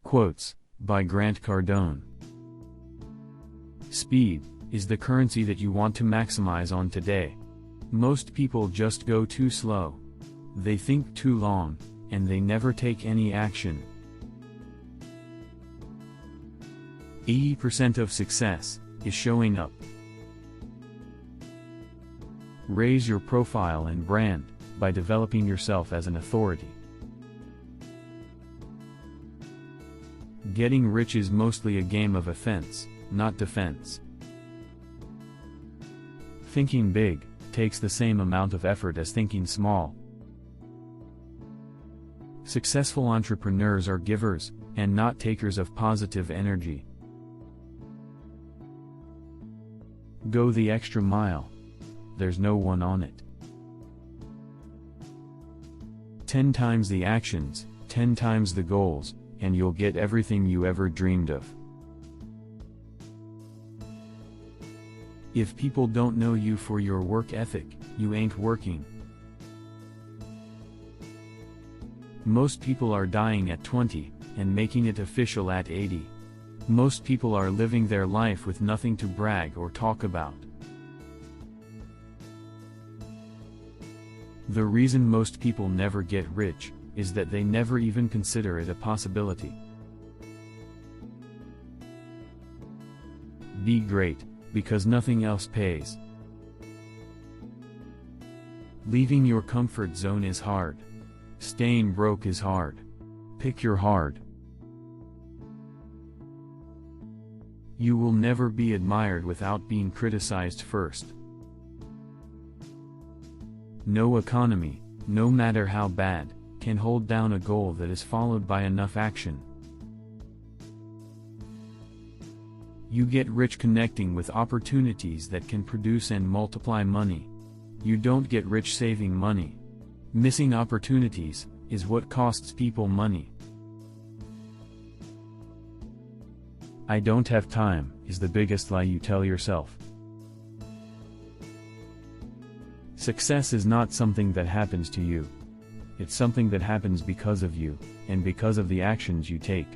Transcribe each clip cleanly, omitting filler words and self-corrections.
Quotes by Grant Cardone. Speed is the currency that you want to maximize on today. Most people just go too slow. They think too long, and they never take any action. 80% of success is showing up. Raise your profile and brand by developing yourself as an authority. Getting rich is mostly a game of offense, not defense. Thinking big takes the same amount of effort as thinking small. Successful entrepreneurs are givers, and not takers of positive energy. Go the extra mile. There's no one on it. 10 times the actions, 10 times the goals, and you'll get everything you ever dreamed of. If people don't know you for your work ethic, you ain't working. Most people are dying at 20, and making it official at 80. Most people are living their life with nothing to brag or talk about. The reason most people never get rich is that they never even consider it a possibility. Be great, because nothing else pays. Leaving your comfort zone is hard. Staying broke is hard. Pick your hard. You will never be admired without being criticized first. No economy, no matter how bad, can hold down a goal that is followed by enough action. You get rich connecting with opportunities that can produce and multiply money. You don't get rich saving money. Missing opportunities is what costs people money. I don't have time is the biggest lie you tell yourself. Success is not something that happens to you. It's something that happens because of you, and because of the actions you take.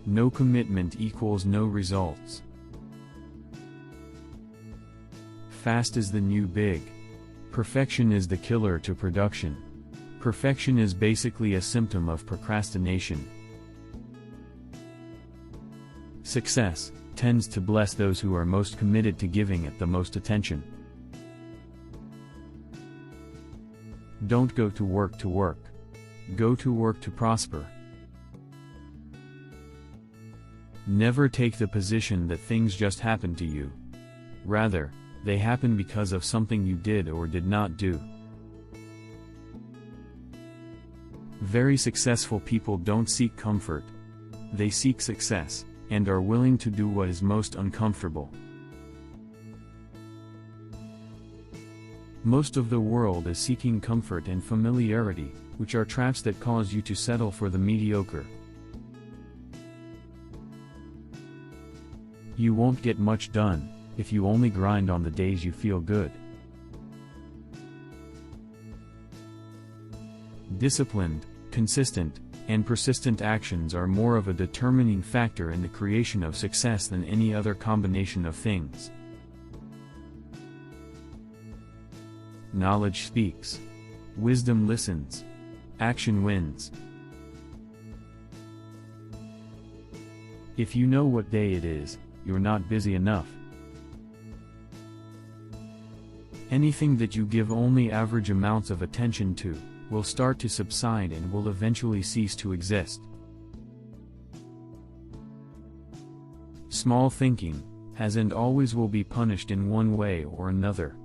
No commitment equals no results. Fast is the new big. Perfection is the killer to production. Perfection is basically a symptom of procrastination. Success tends to bless those who are most committed to giving it the most attention. Don't go to work to work. Go to work to prosper. Never take the position that things just happen to you. Rather, they happen because of something you did or did not do. Very successful people don't seek comfort. They seek success, and are willing to do what is most uncomfortable. Most of the world is seeking comfort and familiarity, which are traps that cause you to settle for the mediocre. You won't get much done if you only grind on the days you feel good. Disciplined, consistent, and persistent actions are more of a determining factor in the creation of success than any other combination of things. Knowledge speaks. Wisdom listens. Action wins. If you know what day it is, you're not busy enough. Anything that you give only average amounts of attention to will start to subside and will eventually cease to exist. Small thinking has and always will be punished in one way or another.